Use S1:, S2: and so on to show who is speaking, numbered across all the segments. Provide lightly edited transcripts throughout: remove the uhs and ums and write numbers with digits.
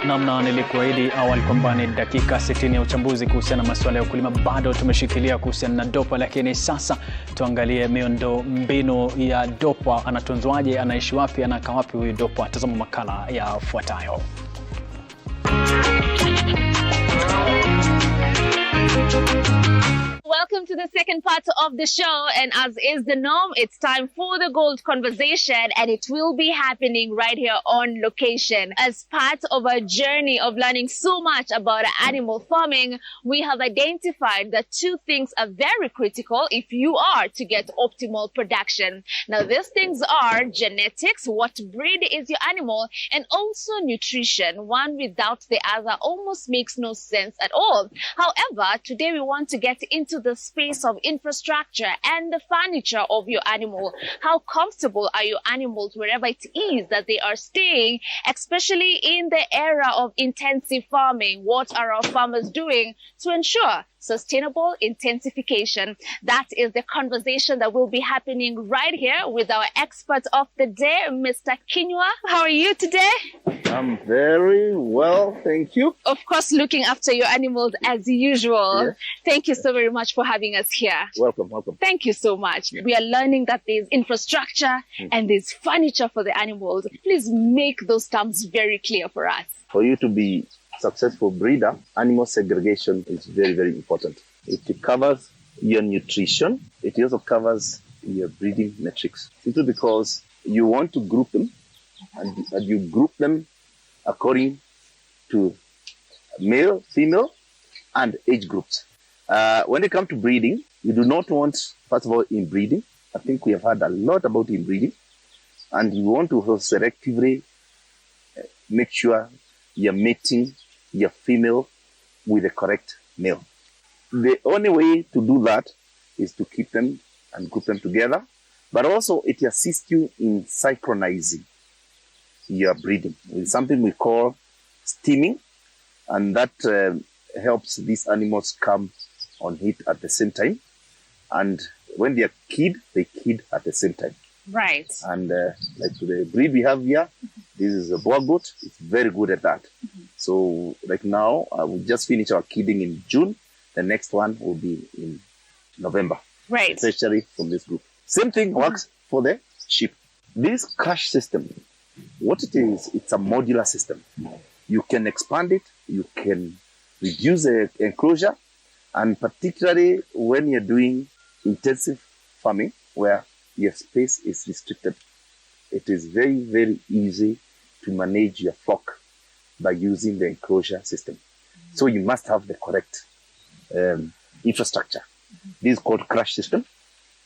S1: Namna nilikuahidi awali kwamba ni dakika 60 ya uchambuzi kuhusiana na masuala ya ukulima. Bado tumeshikilia kuhusiana na dopa, lakini sasa tuangalie miundo mbinu ya dopa. Anatunzwaje, anaishi wapi, anakaa wapi huyu dopa? Tazama makala yafuatayo.
S2: Welcome to the second part of the show, and as is the norm, it's time for the Gold Conversation, and it will be happening right here on location. As part of our journey of learning so much about animal farming, we have identified that two things are very critical if you are to get optimal production. Now, these things are genetics, what breed is your animal, and also nutrition. One without the other almost makes no sense at all. However, today we want to get into the space of infrastructure and the furniture of your animal. How comfortable are your animals wherever it is that they are staying, especially in the era of intensive farming? What are our farmers doing to ensure sustainable intensification? That is the conversation that will be happening right here with our expert of the day, Mr. Kinyua. How are you today?
S3: I'm very well, thank you.
S2: Of course, looking after your animals as usual.
S3: Yes.
S2: Thank you so very much for having us here.
S3: Welcome, welcome.
S2: Thank you so much.
S3: Yeah.
S2: We are learning that there's infrastructure and there's furniture for the animals. Please make those terms very clear for us.
S3: For you to be successful breeder, animal segregation is very, very important. It covers your nutrition. It also covers your breeding metrics. Simply because you want to group them, and you group them according to male, female, and age groups. When it comes to breeding, you do not want, first of all, inbreeding. I think we have heard a lot about inbreeding. And you want to selectively make sure you're mating your female with the correct male. The only way to do that is to keep them and group them together, but also it assists you in synchronizing your breeding. It's something we call steaming, and that helps these animals come on heat at the same time. And when they are kid, they kid at the same time.
S2: Right.
S3: And like the breed we have here, this is a boer goat. It's very good at that. So like now, we just finished our kidding in June. The next one will be in November.
S2: Right.
S3: Especially from this group. Same thing works for the sheep. This cash system, what it is, it's a modular system. You can expand it, you can reduce the enclosure, and particularly when you're doing intensive farming where your space is restricted, it is very, very easy to manage your flock by using the enclosure system. So you must have the correct infrastructure. This is called crush system.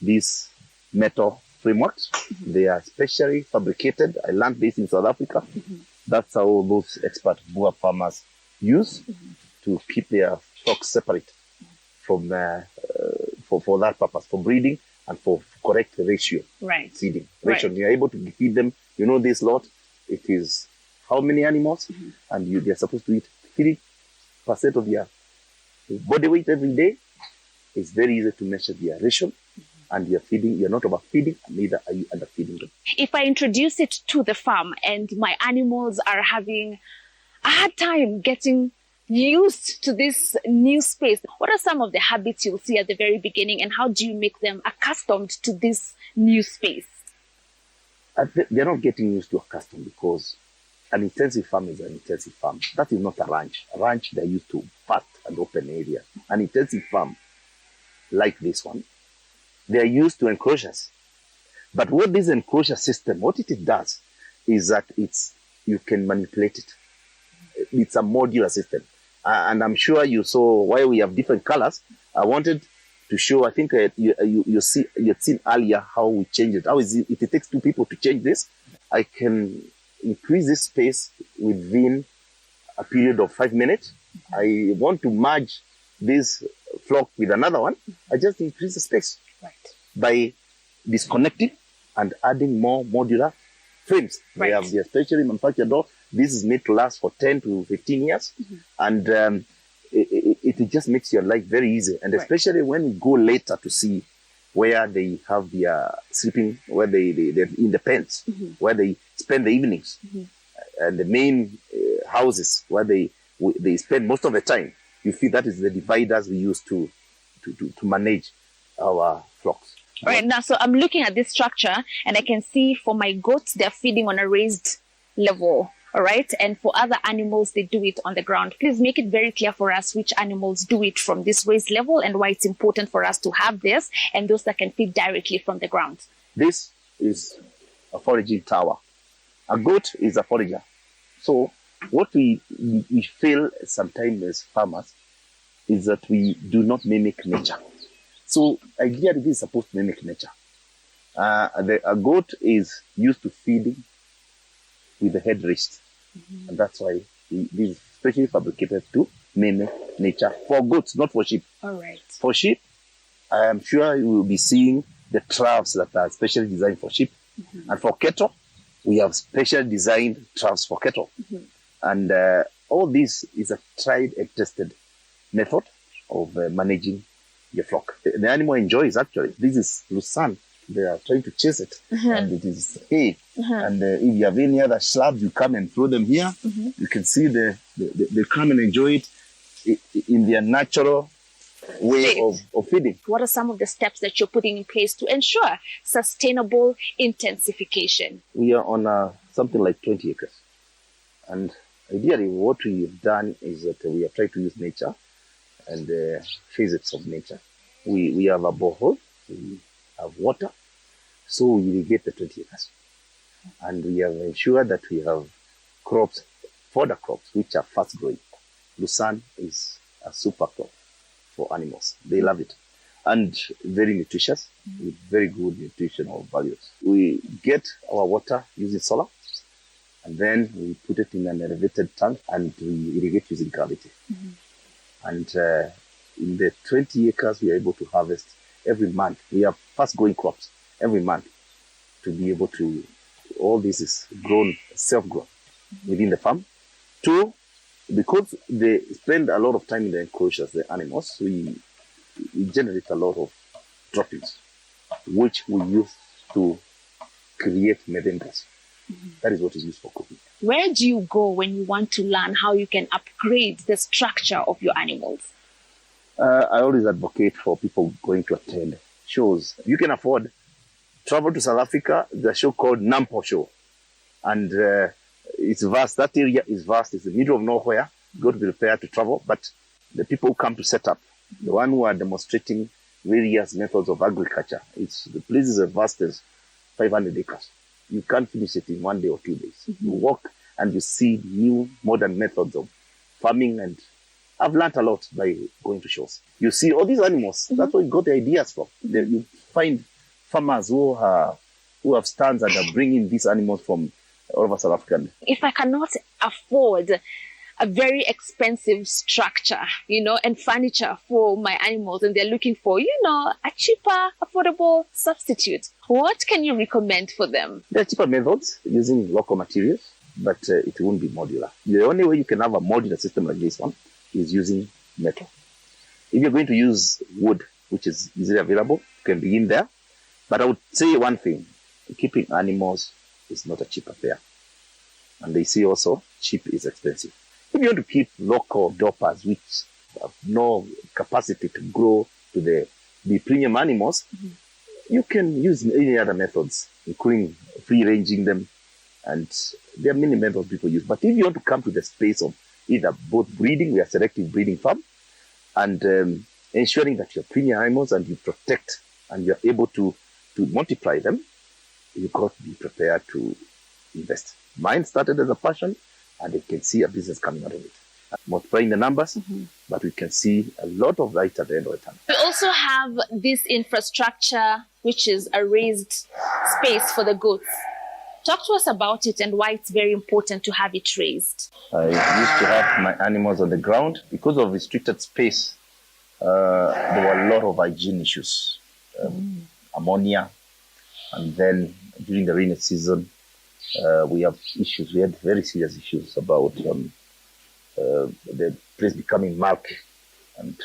S3: These metal frameworks, they are specially fabricated. I learned this in South Africa. That's how those expert boer farmers use to keep their flocks separate from for that purpose, for breeding and for correct ratio.
S2: Right.
S3: Feeding
S2: Right.
S3: ratio. You're able to feed them. You know this lot. It is how many animals, and they're supposed to eat 3% of their body weight every day. It's very easy to measure their ratio, and you're feeding. You're not overfeeding, and neither are you underfeeding them.
S2: If I introduce it to the farm and my animals are having a hard time getting used to this new space, what are some of the habits you'll see at the very beginning, and how do you make them accustomed to this new space?
S3: They're not getting used to accustomed because an intensive farm is an intensive farm. That is not a ranch. A ranch, they're used to fat and open area. An intensive farm, like this one, they're used to enclosures. But what this enclosure system, what it does is that you can manipulate it. It's a modular system. And I'm sure you saw why we have different colors. I wanted to show, I think you'd seen earlier how we change it. How is it? It takes two people to change this. I can increase this space within a period of 5 minutes. I want to merge this flock with another one. I just increase the space by disconnecting and adding more modular frames.
S2: Right.
S3: They have the specially manufactured door. This is made to last for 10 to 15 years. And it just makes your life very easy. And especially when you go later to see where they have their sleeping, where they're in the pens, where they spend the evenings. And the main houses where they spend most of the time. You see that is the dividers we use to manage our flocks.
S2: All right, now, so I'm looking at this structure and I can see for my goats, they're feeding on a raised level. All right. And for other animals, they do it on the ground. Please make it very clear for us which animals do it from this raised level and why it's important for us to have this and those that can feed directly from the ground.
S3: This is a foraging tower. A goat is a forager. So what we feel sometimes as farmers is that we do not mimic nature. So ideally, this is supposed to mimic nature. A goat is used to feeding with the head raised. And that's why this is specially fabricated to mimic nature for goats, not for sheep.
S2: All right.
S3: For sheep, I am sure you will be seeing the troughs that are specially designed for sheep. And for cattle, we have special designed troughs for cattle. And all this is a tried and tested method of managing your flock. The animal enjoys actually. This is Lucerne. They are trying to chase it, and it is hay. And if you have any other slabs, you come and throw them here. You can see they come and enjoy it in their natural way of feeding.
S2: What are some of the steps that you're putting in place to ensure sustainable intensification?
S3: We are on something like 20 acres. And ideally, what we've done is that we have tried to use nature and the physics of nature. We have a borehole. We have water, so we irrigate the 20 acres. And we have ensured that we have crops, fodder crops, which are fast growing. Lucerne is a super crop for animals. They love it. And very nutritious, with very good nutritional values. We get our water using solar, and then we put it in an elevated tank, and we irrigate using gravity. And in the 20 acres, we are able to harvest every month. We have fast-growing crops every month to be able to, all this is grown, self-grown within the farm. Two, because they spend a lot of time in the enclosures, the animals, we generate a lot of droppings, which we use to create methane gas. That is what is used for cooking.
S2: Where do you go when you want to learn how you can upgrade the structure of your animals?
S3: I always advocate for people going to attend shows. You can afford, travel to South Africa, the show called Nampo Show. And it's vast. That area is vast. It's the middle of nowhere. You got to be prepared to travel. But the people who come to set up, the one who are demonstrating various methods of agriculture, the place is as vast as 500 acres. You can't finish it in 1 day or 2 days. You walk and you see new modern methods of farming, and I've learned a lot by going to shows. You see all these animals. That's where you got the ideas from. You find farmers who have stands and are bringing these animals from all over South Africa.
S2: If I cannot afford a very expensive structure, and furniture for my animals, and they're looking for, a cheaper, affordable substitute, what can you recommend for them?
S3: There are cheaper methods using local materials, but it won't be modular. The only way you can have a modular system like this one is using metal. If you're going to use wood, which is easily available, you can begin there. But I would say one thing, keeping animals is not a cheap affair. And they see also, cheap is expensive. If you want to keep local doppers, which have no capacity to grow to the premium animals, you can use any other methods, including free-ranging them. And there are many methods people use. But if you want to come to the space of either both breeding, we are selective breeding farm, and ensuring that your premium animals and you protect and you're able to multiply them, you've got to be prepared to invest. Mine started as a passion, and you can see a business coming out of it. Multiplying the numbers, but we can see a lot of light at the end of the tunnel.
S2: We also have this infrastructure, which is a raised space for the goats. Talk to us about it and why it's very important to have it raised.
S3: I used to have my animals on the ground. Because of restricted space, there were a lot of hygiene issues, ammonia, and then during the rainy season, we have issues. We had very serious issues about the place becoming murky. And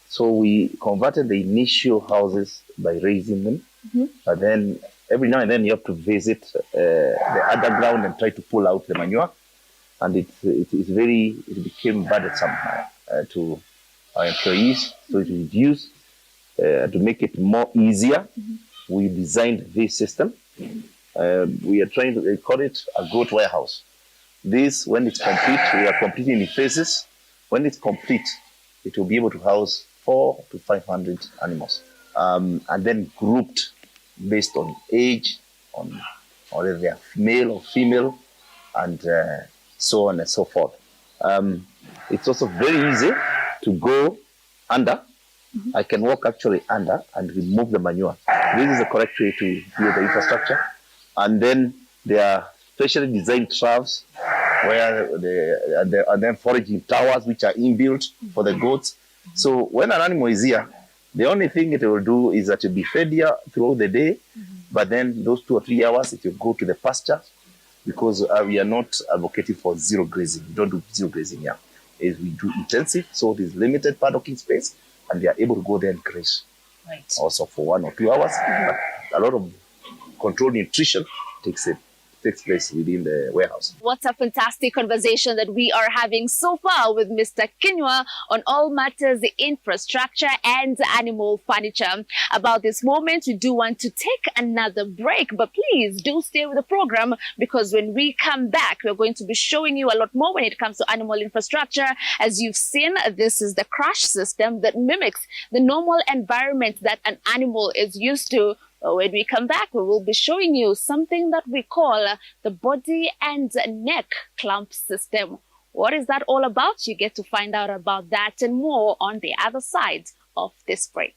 S3: so we converted the initial houses by raising them, but then every now and then you have to visit the underground and try to pull out the manure. and it became burdensome to our employees. So to reduce, to make it more easier, we designed this system. We are trying to call it a goat warehouse. This, when it's complete, we are completing the phases. When it's complete, it will be able to house 400 to 500 animals, and then grouped based on age, on whether they are male or female, and so on and so forth. It's also very easy to go under. I can walk actually under and remove the manure. This is the correct way to build the infrastructure. And then there are specially designed troughs where and then foraging towers which are inbuilt for the goats. So when an animal is here, the only thing it will do is that it will be fed here throughout the day, but then those 2 or 3 hours it will go to the pasture, because we are not advocating for zero grazing. We don't do zero grazing here. We do intensive, so there's limited paddocking space, and they are able to go there and graze.
S2: Right.
S3: Also for 1 or 2 hours. But a lot of controlled nutrition takes place within the warehouse.
S2: What a fantastic conversation that we are having so far with Mr. Kinyua on all matters infrastructure and animal furniture. About this moment, we do want to take another break, but please do stay with the program, because when we come back, we're going to be showing you a lot more when it comes to animal infrastructure. As you've seen, this is the crash system that mimics the normal environment that an animal is used to. When we come back, we will be showing you something that we call the body and neck clamp system. What is that all about? You get to find out about that and more on the other side of this break.